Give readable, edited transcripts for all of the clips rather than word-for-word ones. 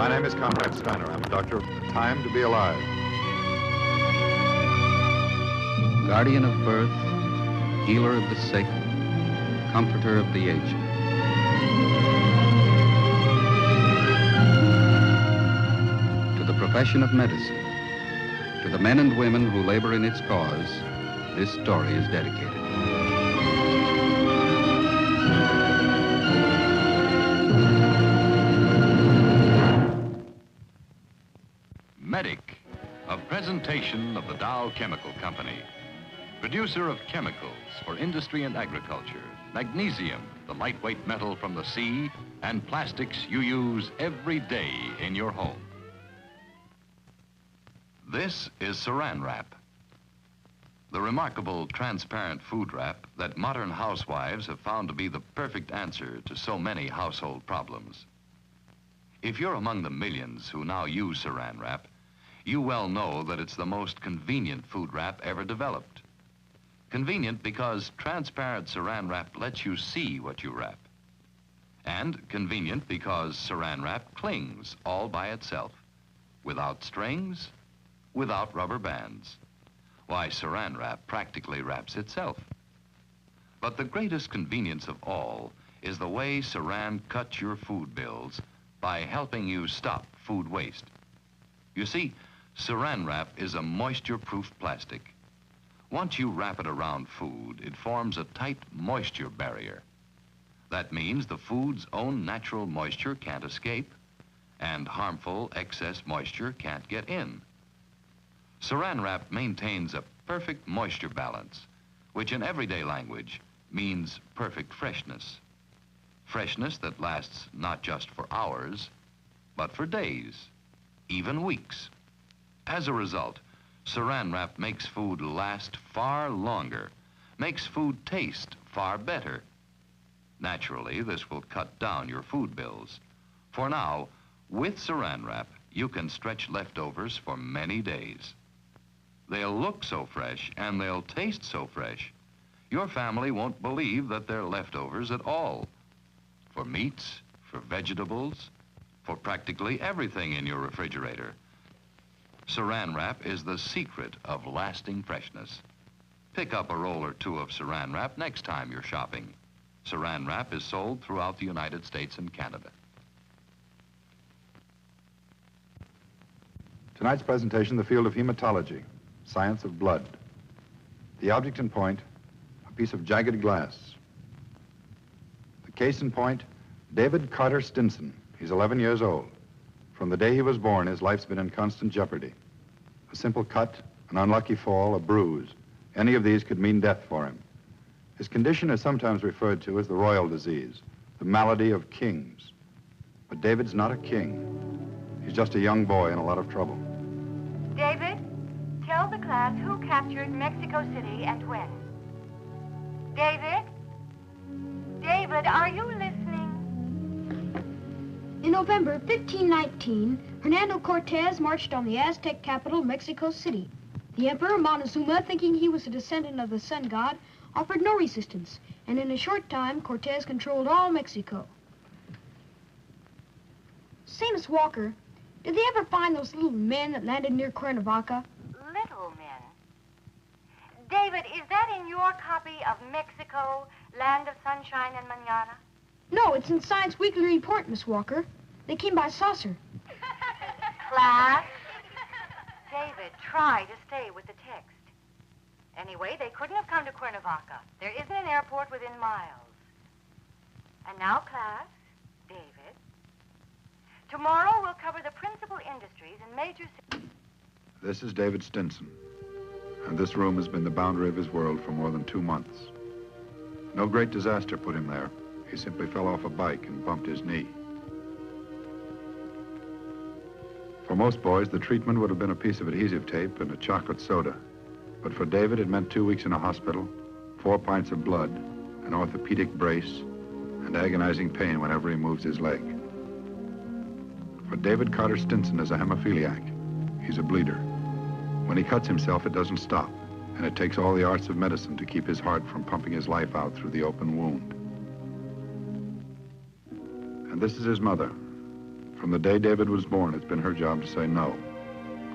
My name is Konrad Styner. I'm a doctor of the time to be alive. Guardian of birth, healer of the sick, comforter of the aged. To the profession of medicine, to the men and women who labor in its cause, this story is dedicated. Medic, a presentation of the Dow Chemical Company. Producer of chemicals for industry and agriculture, magnesium, the lightweight metal from the sea, and plastics you use every day in your home. This is Saran Wrap, the remarkable transparent food wrap that modern housewives have found to be the perfect answer to so many household problems. If you're among the millions who now use Saran Wrap, you well know that it's the most convenient food wrap ever developed. Convenient because transparent Saran Wrap lets you see what you wrap. And convenient because Saran Wrap clings all by itself, without strings, without rubber bands. Why, Saran Wrap practically wraps itself. But the greatest convenience of all is the way Saran cuts your food bills by helping you stop food waste. You see, Saran Wrap is a moisture-proof plastic. Once you wrap it around food, it forms a tight moisture barrier. That means the food's own natural moisture can't escape, and harmful excess moisture can't get in. Saran Wrap maintains a perfect moisture balance, which in everyday language means perfect freshness. Freshness that lasts not just for hours, but for days, even weeks. As a result, Saran Wrap makes food last far longer, makes food taste far better. Naturally, this will cut down your food bills. For now, with Saran Wrap, you can stretch leftovers for many days. They'll look so fresh and they'll taste so fresh, your family won't believe that they're leftovers at all. For meats, for vegetables, for practically everything in your refrigerator, Saran Wrap is the secret of lasting freshness. Pick up a roll or two of Saran Wrap next time you're shopping. Saran Wrap is sold throughout the United States and Canada. Tonight's presentation, the field of hematology, science of blood. The object in point, a piece of jagged glass. The case in point, David Carter Stinson. He's 11 years old. From the day he was born, his life's been in constant jeopardy. A simple cut, an unlucky fall, a bruise, any of these could mean death for him. His condition is sometimes referred to as the royal disease, the malady of kings. But David's not a king. He's just a young boy in a lot of trouble. David, tell the class who captured Mexico City and when. David? David, are you listening? In November 1519, Hernando Cortez marched on the Aztec capital, Mexico City. The Emperor Montezuma, thinking he was a descendant of the sun god, offered no resistance, and in a short time, Cortez controlled all Mexico. Say, Miss Walker, did they ever find those little men that landed near Cuernavaca? Little men? David, is that in your copy of Mexico, Land of Sunshine and Manana? No, it's in Science Weekly Report, Miss Walker. They came by saucer. Class? David, try to stay with the text. Anyway, they couldn't have come to Cuernavaca. There isn't an airport within miles. And now, class, David. Tomorrow we'll cover the principal industries in major cities. This is David Stinson, and this room has been the boundary of his world for more than 2 months. No great disaster put him there. He simply fell off a bike and bumped his knee. For most boys, the treatment would have been a piece of adhesive tape and a chocolate soda. But for David, it meant 2 weeks in a hospital, 4 pints of blood, an orthopedic brace, and agonizing pain whenever he moves his leg. For David Carter Stinson is a hemophiliac. He's a bleeder. When he cuts himself, it doesn't stop, and it takes all the arts of medicine to keep his heart from pumping his life out through the open wound. And this is his mother, From the day David was born, it's been her job to say no.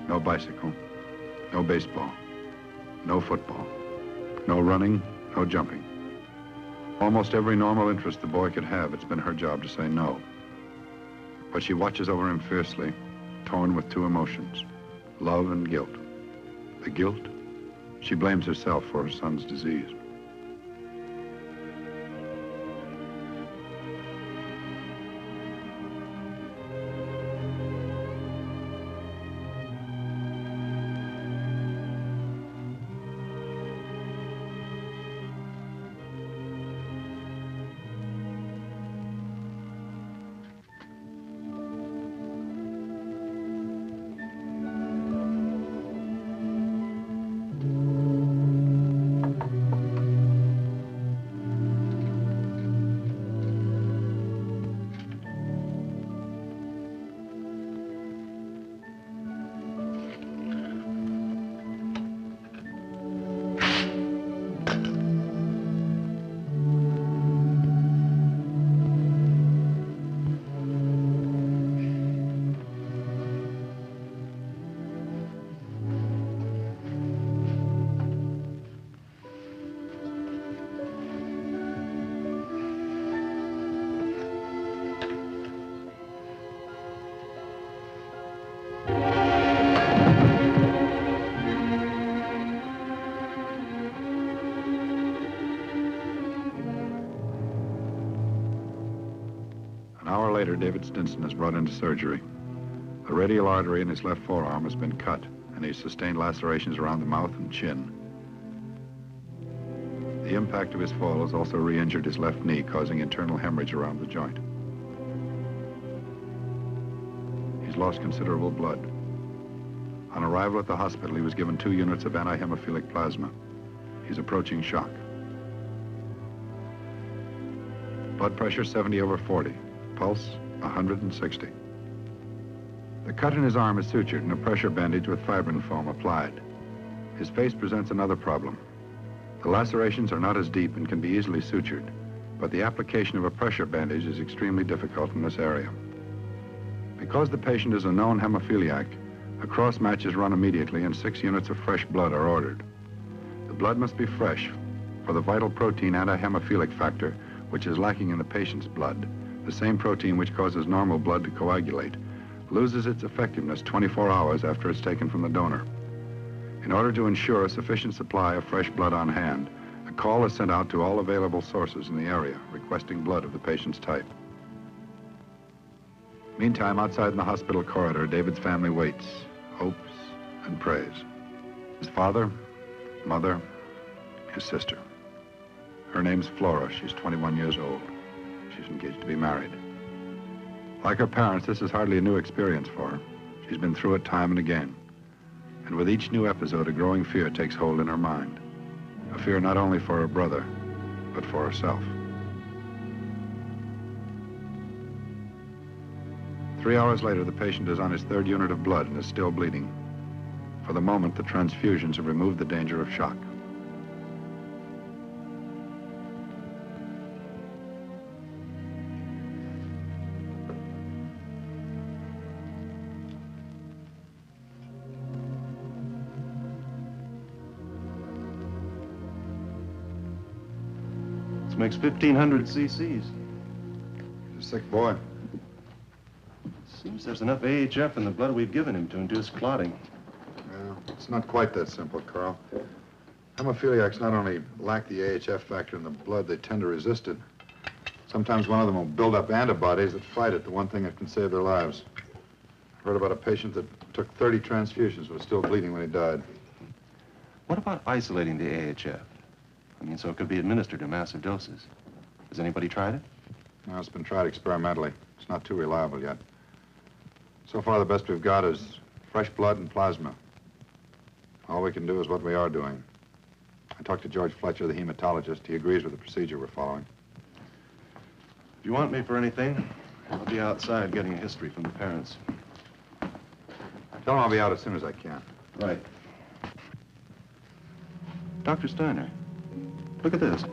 No bicycle, no baseball, no football, no running, no jumping. Almost every normal interest the boy could have, it's been her job to say no. But she watches over him fiercely, torn with two emotions, love and guilt. The guilt, she blames herself for her son's disease. Later, David Stinson is brought into surgery. The radial artery in his left forearm has been cut, and he's sustained lacerations around the mouth and chin. The impact of his fall has also re-injured his left knee, causing internal hemorrhage around the joint. He's lost considerable blood. On arrival at the hospital, he was given 2 units of anti-hemophilic plasma. He's approaching shock. Blood pressure 70/40. Pulse, 160. The cut in his arm is sutured and a pressure bandage with fibrin foam applied. His face presents another problem. The lacerations are not as deep and can be easily sutured, but the application of a pressure bandage is extremely difficult in this area. Because the patient is a known hemophiliac, a cross match is run immediately and 6 units of fresh blood are ordered. The blood must be fresh, for the vital protein anti-hemophilic factor, which is lacking in the patient's blood, the same protein which causes normal blood to coagulate, loses its effectiveness 24 hours after it's taken from the donor. In order to ensure a sufficient supply of fresh blood on hand, a call is sent out to all available sources in the area requesting blood of the patient's type. Meantime, outside in the hospital corridor, David's family waits, hopes, and prays. His father, mother, his sister. Her name's Flora. She's 21 years old. She's engaged to be married. Like her parents, this is hardly a new experience for her. She's been through it time and again. And with each new episode, a growing fear takes hold in her mind. A fear not only for her brother, but for herself. 3 hours later, the patient is on his 3rd unit of blood and is still bleeding. For the moment, the transfusions have removed the danger of shock. Makes 1,500 cc's. He's a sick boy. Seems there's enough AHF in the blood we've given him to induce clotting. Well, it's not quite that simple, Carl. Hemophiliacs not only lack the AHF factor in the blood, they tend to resist it. Sometimes one of them will build up antibodies that fight it, the one thing that can save their lives. I heard about a patient that took 30 transfusions, was still bleeding when he died. What about isolating the AHF? I mean, so it could be administered in massive doses. Has anybody tried it? No, it's been tried experimentally. It's not too reliable yet. So far, the best we've got is fresh blood and plasma. All we can do is what we are doing. I talked to George Fletcher, the hematologist. He agrees with the procedure we're following. If you want me for anything, I'll be outside getting a history from the parents. Tell him I'll be out as soon as I can. Right. Dr. Styner, look at this.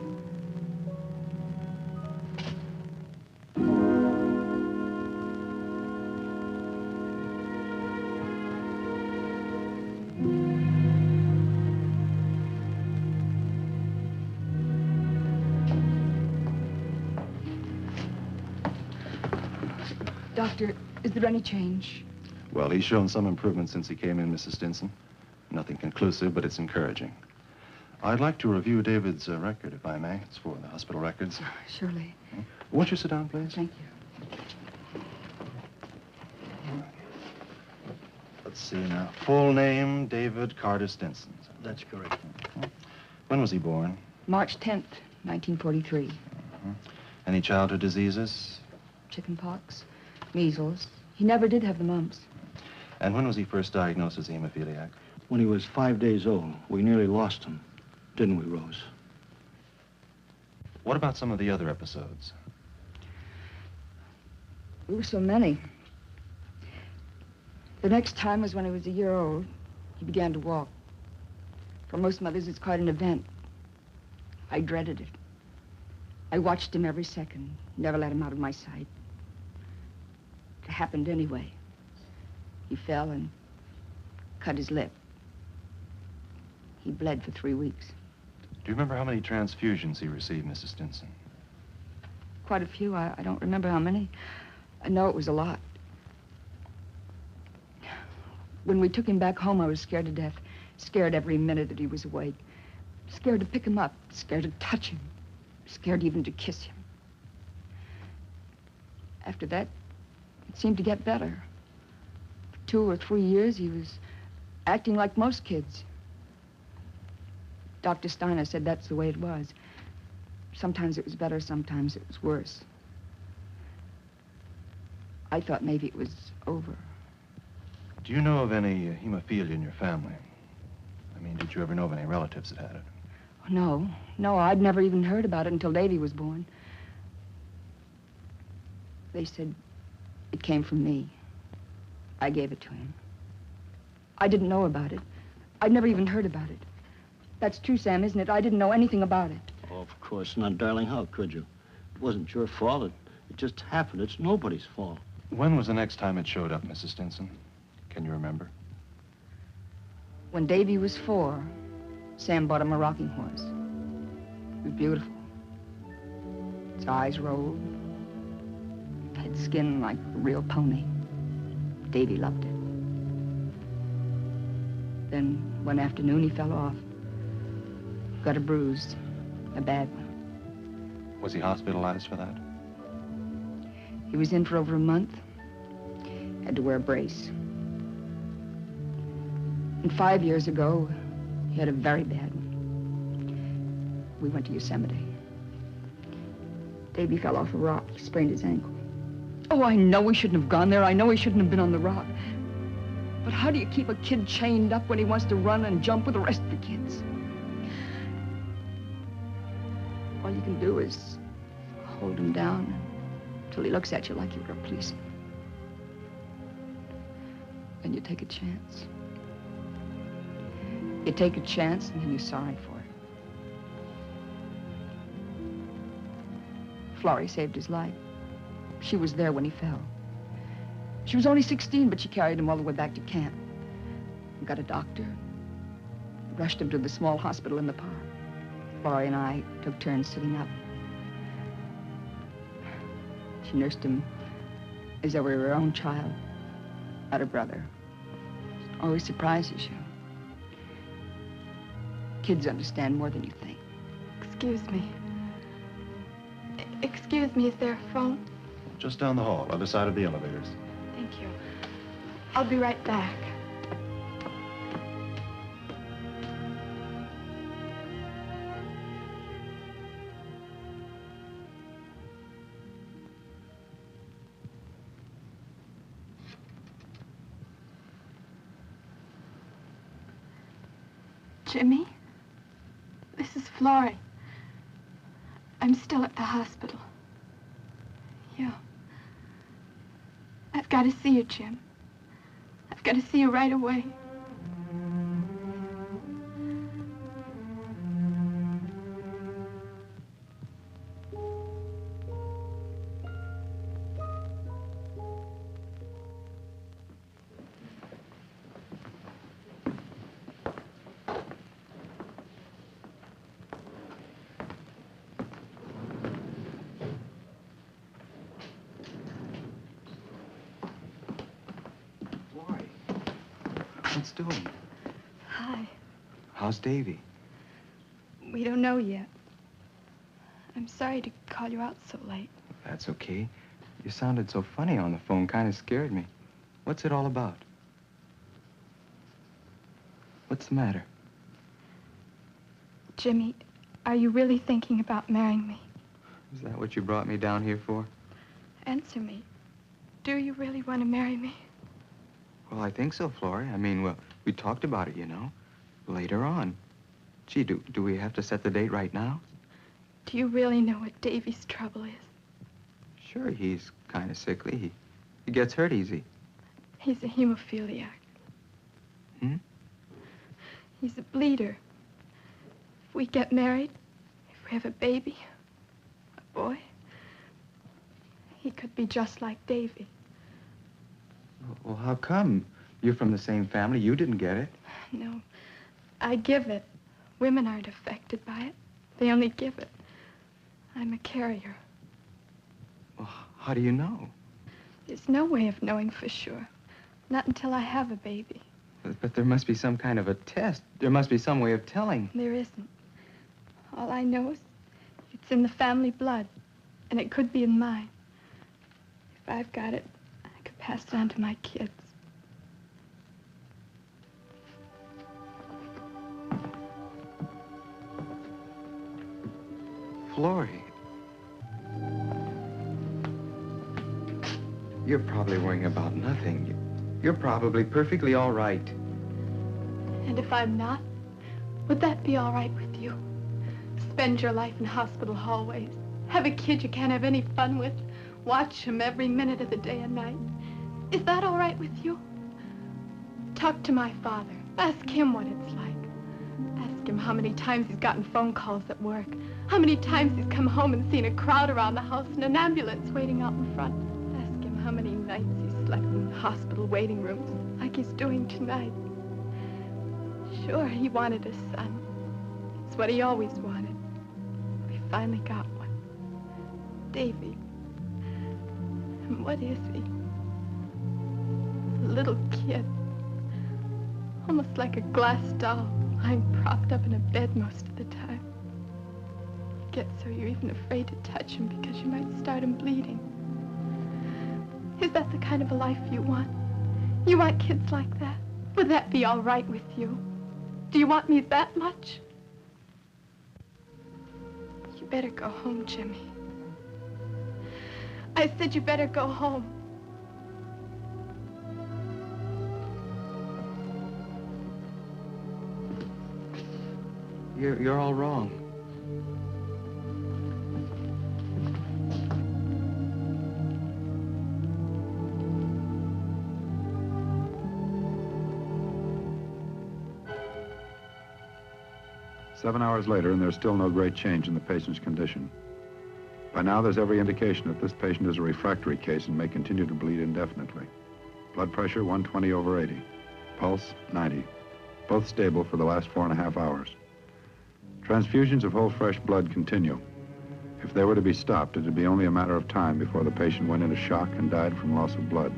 Doctor, is there any change? Well, he's shown some improvement since he came in, Mrs. Stinson. Nothing conclusive, but it's encouraging. I'd like to review David's record, if I may. It's for the hospital records. Surely. Won't you sit down, please? Thank you. Let's see now. Full name, David Carter Stinson. That's correct. When was he born? March 10th, 1943. Any childhood diseases? Chicken pox, measles. He never did have the mumps. And when was he first diagnosed as a hemophiliac? When he was 5 days old, we nearly lost him, didn't we, Rose? What about some of the other episodes? There were so many. The next time was when he was a year old. He began to walk. For most mothers, it's quite an event. I dreaded it. I watched him every second, never let him out of my sight. It happened anyway. He fell and cut his lip. He bled for 3 weeks. Do you remember how many transfusions he received, Mrs. Stinson? Quite a few. I don't remember how many. I know it was a lot. When we took him back home, I was scared to death. Scared every minute that he was awake. Scared to pick him up. Scared to touch him. Scared even to kiss him. After that, it seemed to get better. For 2 or 3 years, he was acting like most kids. Dr. Styner said that's the way it was. Sometimes it was better, sometimes it was worse. I thought maybe it was over. Do you know of any hemophilia in your family? I mean, did you ever know of any relatives that had it? No, I'd never even heard about it until Davy was born. They said it came from me. I gave it to him. I didn't know about it. I'd never even heard about it. That's true, Sam, isn't it? I didn't know anything about it. Oh, of course not, darling. How could you? It wasn't your fault. It just happened. It's nobody's fault. When was the next time it showed up, Mrs. Stinson? Can you remember? When Davy was 4, Sam bought him a rocking horse. It was beautiful. Its eyes rolled. It had skin like a real pony. Davy loved it. Then one afternoon he fell off. Got a bruise, a bad one. Was he hospitalized for that? He was in for over a month. Had to wear a brace. And 5 years ago, he had a very bad one. We went to Yosemite. Davy fell off a rock. He sprained his ankle. Oh, I know we shouldn't have gone there. I know he shouldn't have been on the rock. But how do you keep a kid chained up when he wants to run and jump with the rest of the kids? All you can do is hold him down until he looks at you like you were a policeman. And you take a chance. You take a chance, and then you're sorry for it. Florrie saved his life. She was there when he fell. She was only 16, but she carried him all the way back to camp. We got a doctor. Rushed him to the small hospital in the park. Florrie and I took turns sitting up. She nursed him as though we were her own child, not her brother. It always surprises you. Kids understand more than you think. Excuse me. Excuse me, is there a phone? Just down the hall, other side of the elevators. Thank you. I'll be right back. Jimmy? This is Florrie. I'm still at the hospital. Yeah. I've got to see you, Jim. I've got to see you right away. Florence doing? Hi. How's Davy? We don't know yet. I'm sorry to call you out so late. That's okay. You sounded so funny on the phone, kind of scared me. What's it all about? What's the matter? Jimmy, are you really thinking about marrying me? Is that what you brought me down here for? Answer me. Do you really want to marry me? Well, I think so, Florrie. I mean, well, we talked about it, you know. Later on. Gee, do we have to set the date right now? Do you really know what Davy's trouble is? Sure, he's kind of sickly. He gets hurt easy. He's a hemophiliac. Hmm? He's a bleeder. If we get married, if we have a baby, a boy, he could be just like Davy. Well, how come? You're from the same family. You didn't get it. No, I give it. Women aren't affected by it. They only give it. I'm a carrier. Well, how do you know? There's no way of knowing for sure. Not until I have a baby. But there must be some kind of a test. There must be some way of telling. There isn't. All I know is it's in the family blood, and it could be in mine. If I've got it, I could pass it on to my kids. Florrie. You're probably worrying about nothing. You're probably perfectly all right. And if I'm not, would that be all right with you? Spend your life in hospital hallways, have a kid you can't have any fun with, watch him every minute of the day and night. Is that all right with you? Talk to my father. Ask him what it's like. Ask him how many times he's gotten phone calls at work, how many times he's come home and seen a crowd around the house and an ambulance waiting out in front. Ask him how many nights he's slept in hospital waiting rooms like he's doing tonight. Sure, he wanted a son. It's what he always wanted. We finally got one. Davy. And what is he? A little kid. Almost like a glass doll, lying propped up in a bed most of the time. You get so you're even afraid to touch him because you might start him bleeding. Is that the kind of a life you want? You want kids like that? Would that be all right with you? Do you want me that much? You better go home, Jimmy. I said you better go home. You're all wrong. Seven hours later, and there's still no great change in the patient's condition. By now, there's every indication that this patient is a refractory case and may continue to bleed indefinitely. Blood pressure, 120/80. Pulse, 90. Both stable for the last 4.5 hours. Transfusions of whole fresh blood continue. If they were to be stopped, it would be only a matter of time before the patient went into shock and died from loss of blood.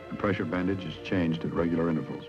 The pressure bandage is changed at regular intervals.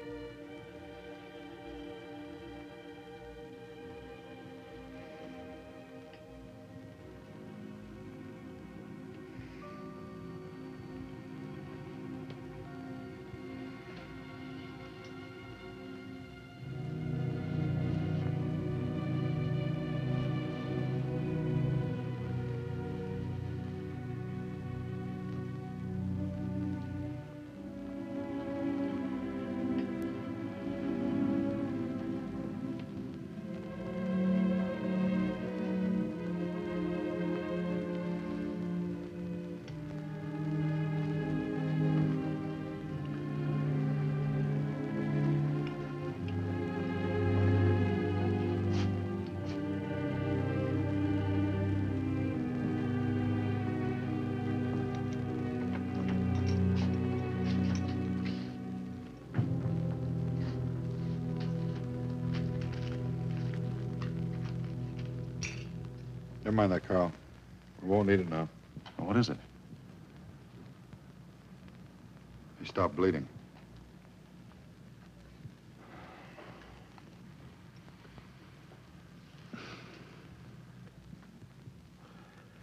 Never mind that, Carl. We won't need it now. Well, what is it? He stopped bleeding.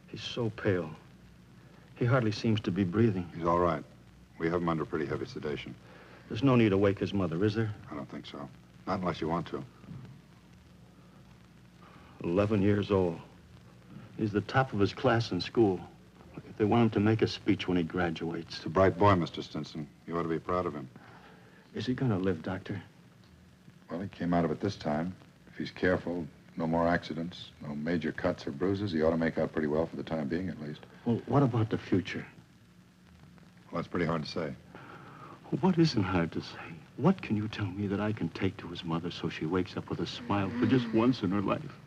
He's so pale. He hardly seems to be breathing. He's all right. We have him under pretty heavy sedation. There's no need to wake his mother, is there? I don't think so. Not unless you want to. 11 years old. He's the top of his class in school. If they want him to make a speech when he graduates. He's a bright boy, Mr. Stinson. You ought to be proud of him. Is he gonna live, Doctor? Well, he came out of it this time. If he's careful, no more accidents, no major cuts or bruises, he ought to make out pretty well for the time being, at least. Well, what about the future? Well, that's pretty hard to say. What isn't hard to say? What can you tell me that I can take to his mother so she wakes up with a smile for just once in her life?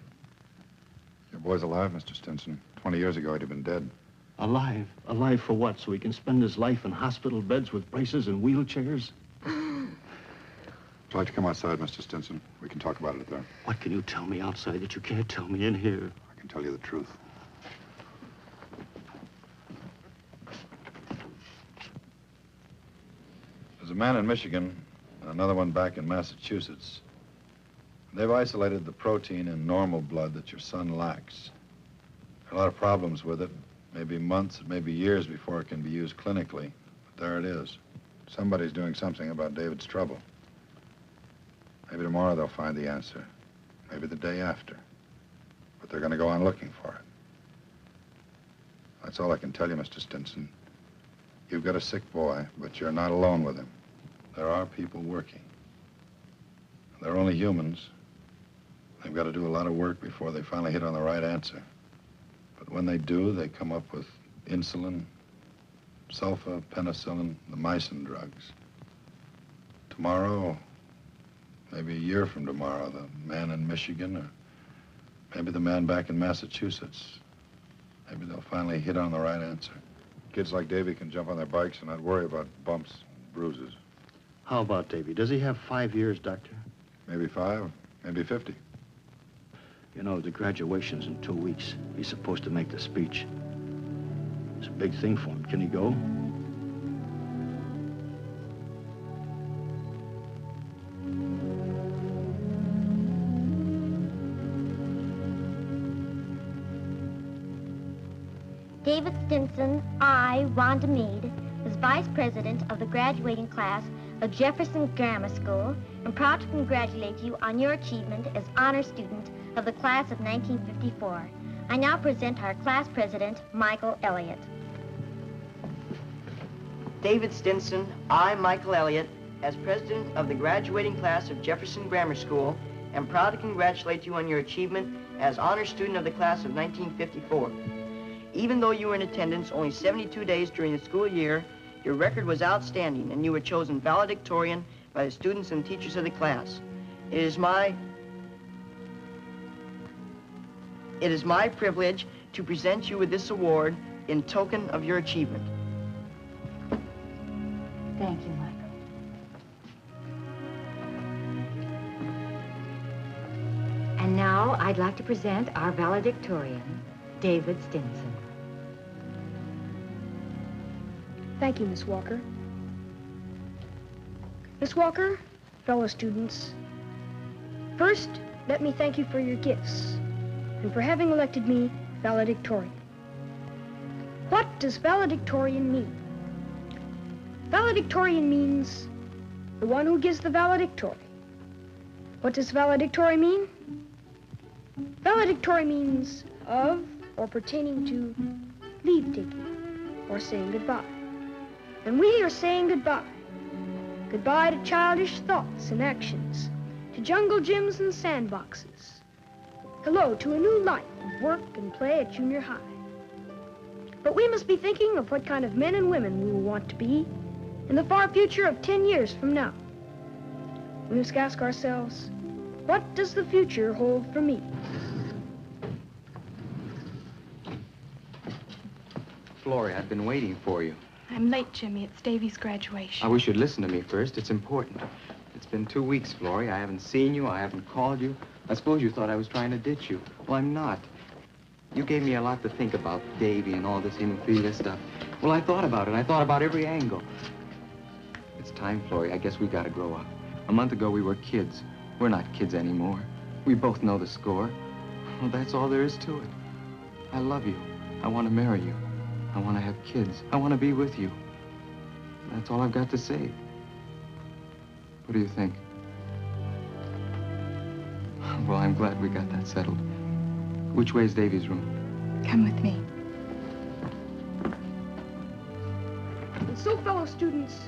Your boy's alive, Mr. Stinson. 20 years ago, he'd have been dead. Alive? Alive for what? So he can spend his life in hospital beds with braces and wheelchairs? Would you like to come outside, Mr. Stinson? We can talk about it there. What can you tell me outside that you can't tell me in here? I can tell you the truth. There's a man in Michigan and another one back in Massachusetts. They've isolated the protein in normal blood that your son lacks. There are a lot of problems with it. Maybe months, maybe years before it can be used clinically. But there it is. Somebody's doing something about David's trouble. Maybe tomorrow they'll find the answer. Maybe the day after. But they're going to go on looking for it. That's all I can tell you, Mr. Stinson. You've got a sick boy, but you're not alone with him. There are people working. They're only humans. They've got to do a lot of work before they finally hit on the right answer. But when they do, they come up with insulin, sulfa, penicillin, the mycin drugs. Tomorrow, maybe a year from tomorrow, the man in Michigan, or maybe the man back in Massachusetts, maybe they'll finally hit on the right answer. Kids like Davy can jump on their bikes and not worry about bumps, bruises. How about Davy? Does he have 5 years, Doctor? Maybe 5, maybe 50. You know, the graduation's in 2 weeks. He's supposed to make the speech. It's a big thing for him. Can he go? David Stinson, I, Rhonda Meade, was vice president of the graduating class of Jefferson Grammar School, and proud to congratulate you on your achievement as honor student of the class of 1954. I now present our class president, Michael Elliott. David Stinson, I, Michael Elliott, as president of the graduating class of Jefferson Grammar School, am proud to congratulate you on your achievement as honor student of the class of 1954. Even though you were in attendance only 72 days during the school year, your record was outstanding, and you were chosen valedictorian by the students and teachers of the class. It is my privilege to present you with this award in token of your achievement. Thank you, Michael. And now I'd like to present our valedictorian, David Stinson. Thank you, Miss Walker. Miss Walker, fellow students, first, let me thank you for your gifts and for having elected me valedictorian. What does valedictorian mean? Valedictorian means the one who gives the valedictory. What does valedictory mean? Valedictory means of or pertaining to leave-taking or saying goodbye. And we are saying goodbye. Goodbye to childish thoughts and actions, to jungle gyms and sandboxes. Hello to a new life of work and play at junior high. But we must be thinking of what kind of men and women we will want to be in the far future of 10 years from now. We must ask ourselves, what does the future hold for me? Florrie, I've been waiting for you. I'm late, Jimmy. It's Davy's graduation. I wish you'd listen to me first. It's important. It's been 2 weeks, Florrie. I haven't seen you. I haven't called you. I suppose you thought I was trying to ditch you. Well, I'm not. You gave me a lot to think about, Davy and all this hemophilia stuff. Well, I thought about it. I thought about every angle. It's time, Florrie. I guess we gotta grow up. A month ago, we were kids. We're not kids anymore. We both know the score. Well, that's all there is to it. I love you. I want to marry you. I want to have kids. I want to be with you. That's all I've got to say. What do you think? Well, I'm glad we got that settled. Which way's Davy's room? Come with me. And so, fellow students,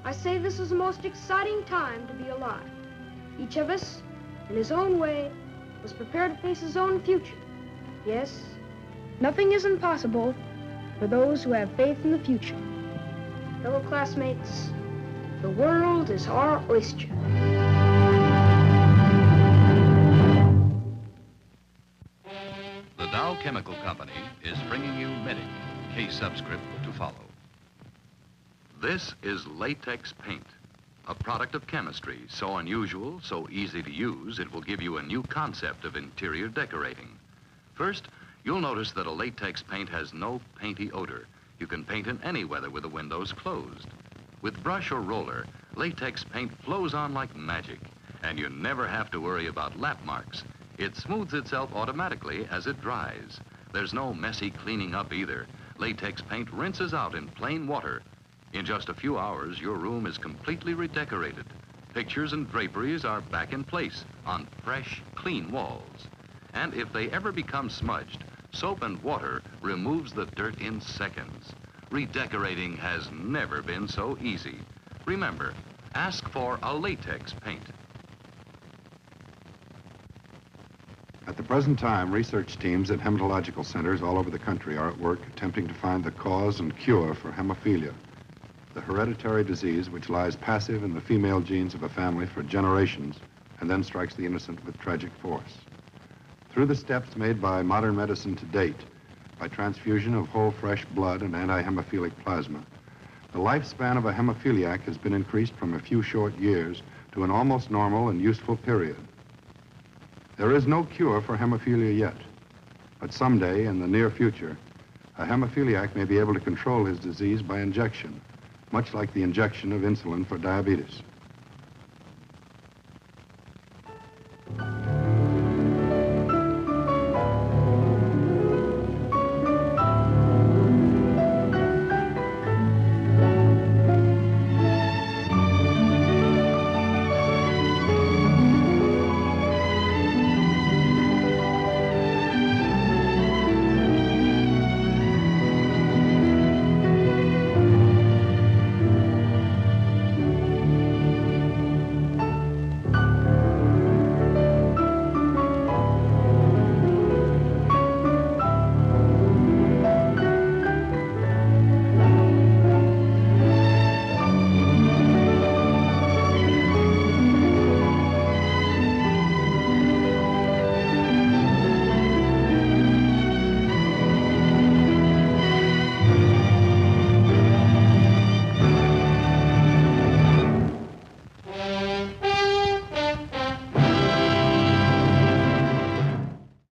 I say this is the most exciting time to be alive. Each of us, in his own way, was prepared to face his own future. Yes, nothing is impossible for those who have faith in the future. Fellow classmates, the world is our oyster. The Dow Chemical Company is bringing you Medic, case subscript to follow. This is latex paint, a product of chemistry so unusual, so easy to use, it will give you a new concept of interior decorating. First, you'll notice that a latex paint has no painty odor. You can paint in any weather with the windows closed. With brush or roller, latex paint flows on like magic, and you never have to worry about lap marks. It smooths itself automatically as it dries. There's no messy cleaning up either. Latex paint rinses out in plain water. In just a few hours, your room is completely redecorated. Pictures and draperies are back in place on fresh, clean walls. And if they ever become smudged, soap and water removes the dirt in seconds. Redecorating has never been so easy. Remember, ask for a latex paint. At the present time, research teams at hematological centers all over the country are at work attempting to find the cause and cure for hemophilia, the hereditary disease which lies passive in the female genes of a family for generations and then strikes the innocent with tragic force. Through the steps made by modern medicine to date, by transfusion of whole fresh blood and anti-hemophilic plasma, the lifespan of a hemophiliac has been increased from a few short years to an almost normal and useful period. There is no cure for hemophilia yet, but someday in the near future, a hemophiliac may be able to control his disease by injection, much like the injection of insulin for diabetes.